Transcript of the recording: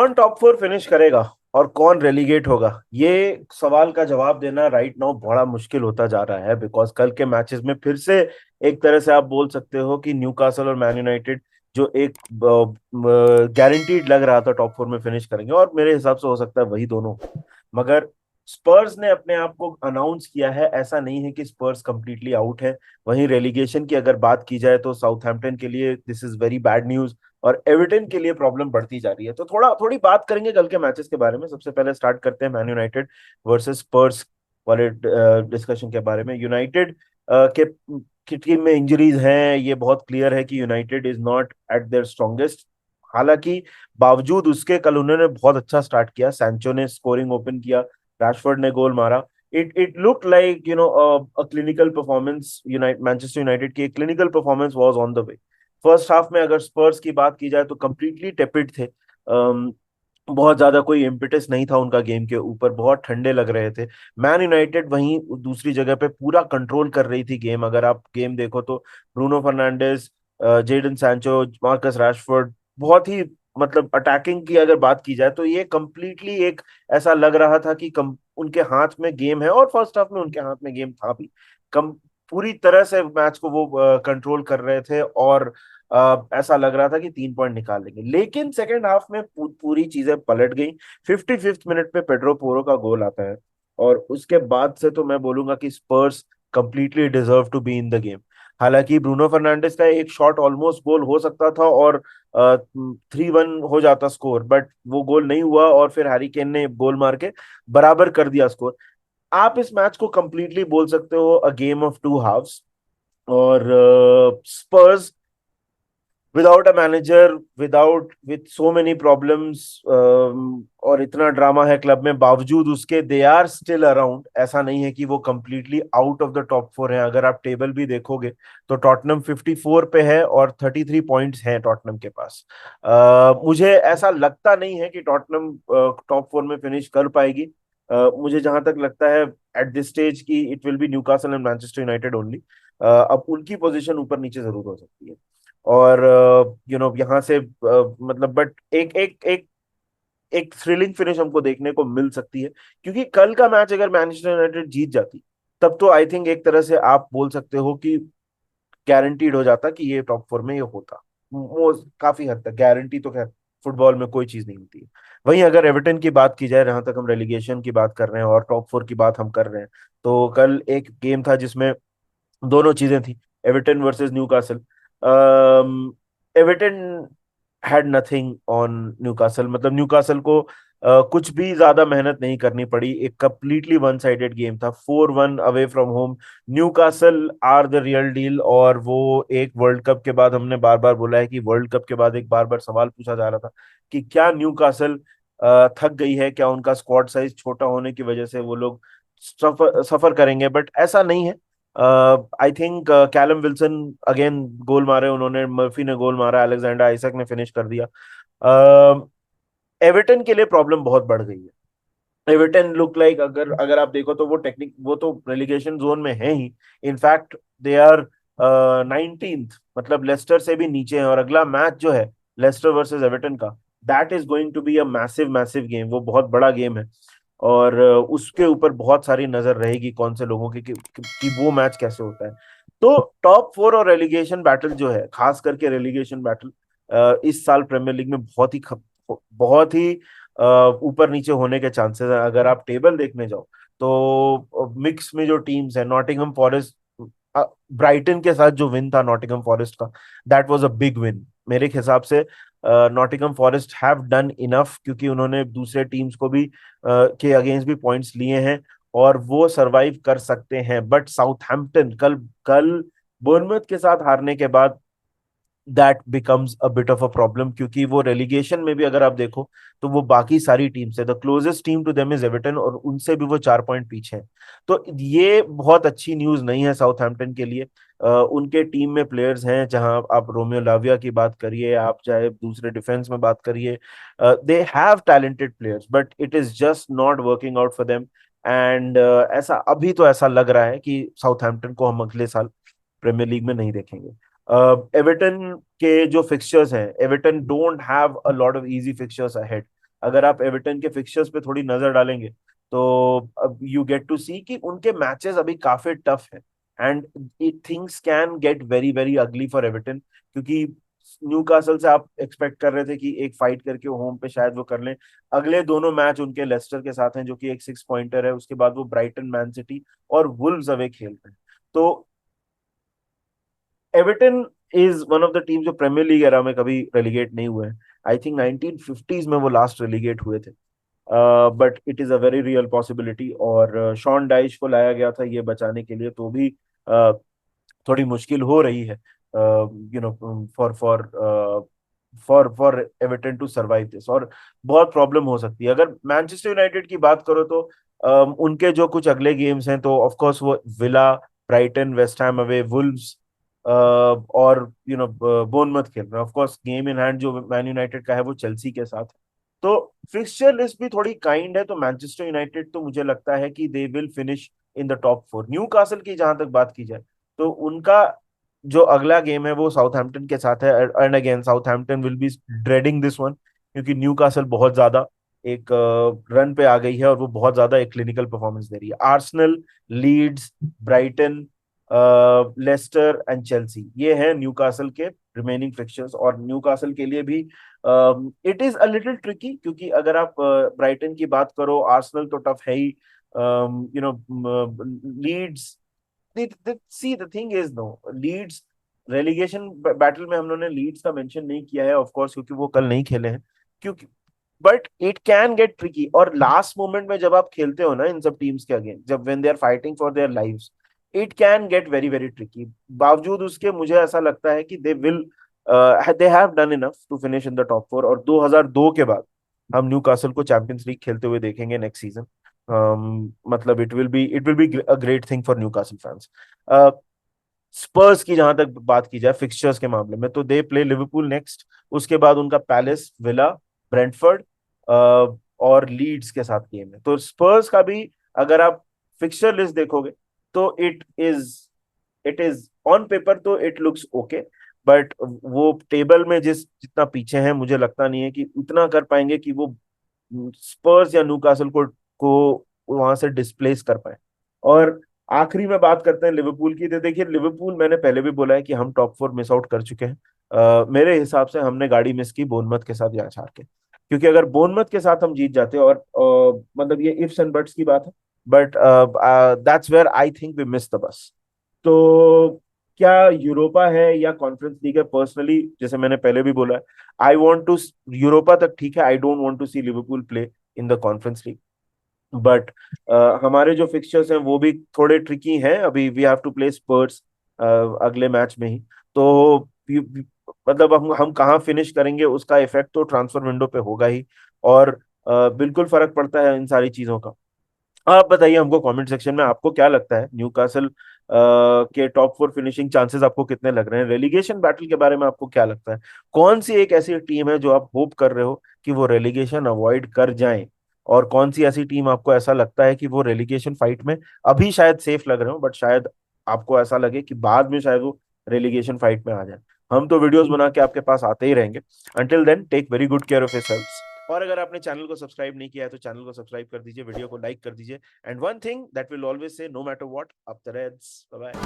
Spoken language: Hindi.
कौन टॉप फोर फिनिश करेगा और कौन रेलीगेट होगा, ये सवाल का जवाब देना राइट नाउ बड़ा मुश्किल होता जा रहा है। बिकॉज कल के मैचेस में फिर से एक तरह से आप बोल सकते हो कि न्यूकासल और मैन यूनाइटेड जो एक गारंटीड लग रहा था टॉप फोर में फिनिश करेंगे, और मेरे हिसाब से हो सकता है वही दोनों। मगर स्पर्स ने अपने आप को अनाउंस किया है, ऐसा नहीं है कि स्पर्स कंप्लीटली आउट है। वहीं रेलीगेशन की अगर बात की जाए तो साउथहैम्पटन के लिए this is very bad news, और एवर्टन के लिए प्रॉब्लम बढ़ती जा रही है। तो थोड़ी बात करेंगे कल के मैचेस के बारे में। सबसे पहले स्टार्ट करते हैं मैन यूनाइटेड वर्सेस स्पर्स वाले डिस्कशन के बारे में। यूनाइटेड के की टीम में इंजरीज हैं, ये बहुत क्लियर है कि United is not at there strongest. हालांकि बावजूद उसके कल उन्होंने बहुत अच्छा स्टार्ट किया, सैंचो ने स्कोरिंग ओपन किया, रैशफोर्ड ने गोल मारा। It look like a clinical performance. Manchester United की एक clinical performance was on the way. First half में अगर स्पर्स की बात की जाए तो कंप्लीटली टेपिड थे। बहुत ज्यादा कोई इम्पिटस नहीं था उनका गेम के ऊपर, बहुत ठंडे लग रहे थे। मैन यूनाइटेड वहीं दूसरी जगह पे पूरा कंट्रोल कर रही थी गेम। अगर आप गेम देखो तो Bruno Fernandes, Jadon Sancho, Marcus Rashford, बहुत ही मतलब अटैकिंग की अगर बात की जाए तो ये कंप्लीटली एक ऐसा लग रहा था कि उनके हाथ में गेम है। और फर्स्ट हाफ में उनके हाथ में गेम था भी। कम पूरी तरह से मैच को वो कंट्रोल कर रहे थे, और ऐसा लग रहा था कि 3 पॉइंट निकाल लेंगे। लेकिन सेकेंड हाफ में पूरी चीजें पलट गई। 55th मिनट पे पेड्रो पोरो का गोल आता है, और उसके बाद से तो मैं बोलूंगा कि Spurs completely deserve to be in the game. हालांकि ब्रूनो फर्नांडिस का एक शॉट ऑलमोस्ट गोल हो सकता था और 3-1 हो जाता स्कोर, बट वो गोल नहीं हुआ, और फिर हैरी केन ने गोल मार के बराबर कर दिया स्कोर। आप इस मैच को कंप्लीटली बोल सकते हो a game of two halves. और Spurs without a manager, without with so many problems, और इतना ड्रामा है क्लब में, बावजूद उसके दे आर स्टिल अराउंड। ऐसा नहीं है कि वो completely out of the top four है। अगर आप टेबल भी देखोगे तो टॉटनम 54 पे है और 33 पॉइंट्स हैं टॉटनम के पास। मुझे ऐसा लगता नहीं है कि टॉटनम टॉप फोर में फिनिश कर पाएगी। मुझे जहां तक लगता है एट दिस स्टेज की it will B Newcastle and Manchester United only. अब उनकी पोजीशन ऊपर नीचे जरूर हो सकती है। और यहाँ से मतलब बट एक एक एक एक थ्रिलिंग फिनिश हमको देखने को मिल सकती है। क्योंकि कल का मैच अगर मैनचेस्टर यूनाइटेड जीत जाती, तब तो आई थिंक एक तरह से आप बोल सकते हो कि गारंटीड हो जाता कि ये टॉप फोर में ये होता। वो काफी हद तक गारंटी तो खैर फुटबॉल में कोई चीज नहीं होती है। वहीं अगर एवर्टन की बात की जाए, जहां तक हम रेलीगेशन की बात कर रहे हैं और टॉप फोर की बात हम कर रहे हैं, तो कल एक गेम था जिसमें दोनों चीजें थी। Everton versus Newcastle. Everton had nothing on Newcastle. मतलब न्यूकासल को कुछ भी ज्यादा मेहनत नहीं करनी पड़ी। एक कंप्लीटली वन साइडेड गेम था, 4-1 away from home. Newcastle are the real deal. और वो एक वर्ल्ड कप के बाद, हमने बार बार बोला है कि वर्ल्ड कप के बाद एक बार बार सवाल पूछा जा रहा था कि क्या न्यूकासल थक गई है, क्या उनका स्क्वाड साइज छोटा होने की वजह से वो लोग सफर करेंगे, बट ऐसा नहीं है। I think Callum Wilson again goal मारे उन्होंने, मर्फी ने गोल मारा, अलेक्जेंडर आइसक ने फिनिश कर दिया। एवर्टन के लिए प्रॉब्लम बहुत बढ़ गई है। एवर्टन लुक लाइक, अगर अगर आप देखो तो वो तो रेलिगेशन जोन में है ही। इनफैक्ट दे आर 19th, मतलब लेस्टर से भी नीचे हैं। और अगला मैच जो है लेस्टर वर्सेस एवर्टन का, that is going to be a massive massive game. वो बहुत बड़ा गेम है, और उसके ऊपर बहुत सारी नजर रहेगी कौन से लोगों की कि वो मैच कैसे होता है। तो टॉप फोर और रेलीगेशन बैटल जो है, खास करके रेलीगेशन बैटल, इस साल प्रीमियर लीग में बहुत ही ऊपर नीचे होने के चांसेस है। अगर आप टेबल देखने जाओ तो मिक्स में जो टीम्स है, नॉटिंघम फॉरेस्ट, ब्राइटन के साथ जो विन था नॉटिंघम फॉरेस्ट का, that was a big win मेरे हिसाब से। Nottingham forest have done enough, क्योंकि उन्होंने दूसरे टीम्स को भी के अगेंस्ट भी पॉइंट्स लिए हैं, और वो सरवाइव कर सकते हैं। बट साउथहैम्पटन कल कल बोurnemouth के साथ हारने के बाद that becomes a bit of a problem, क्योंकि वो रेलीगेशन में भी अगर आप देखो तो वो बाकी सारी टीम से, the closest team to them is Everton, और उनसे भी वो 4 पॉइंट पीछे हैं। तो ये बहुत अच्छी न्यूज नहीं है साउथहैम्पटन के लिए। उनके टीम में प्लेयर्स हैं, जहां आप रोमियो लाविया की बात करिए, आप चाहे दूसरे डिफेंस में बात करिए, they have talented players, but it is just not working out for them. And ऐसा अभी तो ऐसा लग रहा है कि साउथहैम्पटन को हम अगले साल प्रीमियर लीग में नहीं देखेंगे। एवर्टन के जो फिक्सचर्स हैं, Everton don't have a lot of easy fixtures ahead. अगर आप एवर्टन के फिक्चर्स पे थोड़ी नजर डालेंगे तो अब यू गेट टू सी कि उनके मैचेस अभी काफी टफ है, and things can get very very ugly for Everton, क्योंकि न्यूकासल से आप एक्सपेक्ट कर रहे थे कि एक फाइट करके होम पे शायद वो कर लें। अगले दोनों मैच उनके लेस्टर के साथ हैं जो कि एक 6 पॉइंटर है, उसके बाद वो ब्राइटन, मैन सिटी और वुल्व्स अवे खेल रहे हैं। तो Everton is one of the team जो प्रीमियर लीग एरा में कभी रेलीगेट नहीं हुए हैं। आई थिंक 1950s में वो लास्ट रेलीगेट हुए थे, but it is a very real possibility. और शॉन डाइश को लाया गया था ये बचाने के लिए, तो भी थोड़ी मुश्किल हो रही है you know for for Everton to survive this, और बहुत प्रॉब्लम हो सकती है। अगर मैनचेस्टर यूनाइटेड की बात करो तो उनके जो कुछ अगले गेम्स हैं तो ऑफ कोर्स वो Villa, Brighton, West Ham away, Wolves और बोर्नमथ खेल रहे हैं। Of course game in hand जो मैन यूनाइटेड का है वो चेल्सी के साथ है। तो फिक्सचर लिस्ट भी थोड़ी काइंड है, तो मैनचेस्टर यूनाइटेड तो मुझे लगता है कि they will finish in the top 4। New castle की जहां तक बात की जाए तो उनका जो अगला गेम है वो साउथहैम्पटन के साथ है, and again Southampton will be dreading this one, क्योंकि न्यूकासल बहुत ज्यादा एक रन पे आ गई है और वो बहुत ज्यादा एक क्लिनिकल परफॉर्मेंस दे रही है। Arsenal, Leeds, Brighton, Leicester and Chelsea, ये है न्यूकासल के रिमेनिंग फिक्चर्स। और न्यूकासल के लिए भी it is a little tricky, क्योंकि अगर आप ब्राइटन की बात करो, आर्सेनल तो टफ है ही, Leeds, see the thing is no, Leeds relegation battle में हम लोगों ने लीड्स का मेंशन नहीं किया है ऑफ कोर्स, क्योंकि वो कल नहीं खेले हैं, क्योंकि but it can gate tricky. और लास्ट मोमेंट में जब आप खेलते हो ना इन सब टीम्स के अगेंस्ट, जब when they are fighting for their lives, it can get very very tricky. बावजूद उसके मुझे ऐसा लगता है कि they have done enough to finish in the top 4, और 2002 के बाद हम न्यूकासल को चैंपियंस लीग खेलते हुए देखेंगे नेक्स्ट सीजन। मतलब it will be a great thing for Newcastle fans. Spurs की जहां तक बात की जाए फिक्सचर्स के मामले में, तो दे प्ले लिवरपूल नेक्स्ट, उसके बाद उनका पैलेस, विला, ब्रेंटफोर्ड और लीड्स के साथ गेम है। तो स्पर्स का भी अगर आप फिक्सचर लिस्ट देखोगे तो इट इज ऑन पेपर तो इट लुक्स ओके, बट वो टेबल में जितना पीछे है मुझे लगता नहीं है कि उतना कर पाएंगे कि वो स्पर्स या न्यूकासल को वहां से डिस्प्लेस कर पाए। और आखिरी में बात करते हैं लिवरपूल की, तो देखिए लिवरपूल, मैंने पहले भी बोला है कि हम टॉप 4 मिस आउट कर चुके हैं। मेरे हिसाब से हमने गाड़ी मिस की बोनमथ के साथ यहाँ हार के, क्योंकि अगर बोनमथ के साथ हम जीत जाते, और मतलब ये इफ्स एंड बट्स की बात है, but that's where I think we miss the bus. तो क्या यूरोपा है या कॉन्फ्रेंस लीग है, पर्सनली जैसे मैंने पहले भी बोला है, आई वांट टू, यूरोपा तक ठीक है, I don't want to see Liverpool play in the conference league. But हमारे जो फिक्सचर्स हैं वो भी थोड़े ट्रिकी हैं। अभी वी हैव टू प्ले स्पर्स अगले मैच में ही, तो मतलब हम कहाँ फिनिश करेंगे उसका इफेक्ट तो ट्रांसफर विंडो पे होगा ही, और बिल्कुल फर्क पड़ता है इन सारी चीजों का। आप बताइए हमको कमेंट सेक्शन में, आपको क्या लगता है न्यूकासल के टॉप 4 फिनिशिंग चांसेस आपको कितने लग रहे हैं? रेलीगेशन बैटल के बारे में आपको क्या लगता है? कौन सी एक ऐसी टीम है जो आप होप कर रहे हो कि वो रेलीगेशन अवॉइड कर जाएं, और कौन सी ऐसी टीम आपको ऐसा लगता है कि वो रेलीगेशन फाइट में अभी शायद सेफ लग रहे हो, बट शायद आपको ऐसा लगे कि बाद में शायद वो रेलीगेशन फाइट में आ जाए? हम तो वीडियोस बना के आपके पास आते ही रहेंगे। Until then, take very good care of yourselves. और अगर आपने चैनल को सब्सक्राइब नहीं किया है तो चैनल को सब्सक्राइब कर दीजिए, वीडियो को लाइक कर दीजिए, and one thing that will always say, no matter what, up the Reds, bye bye.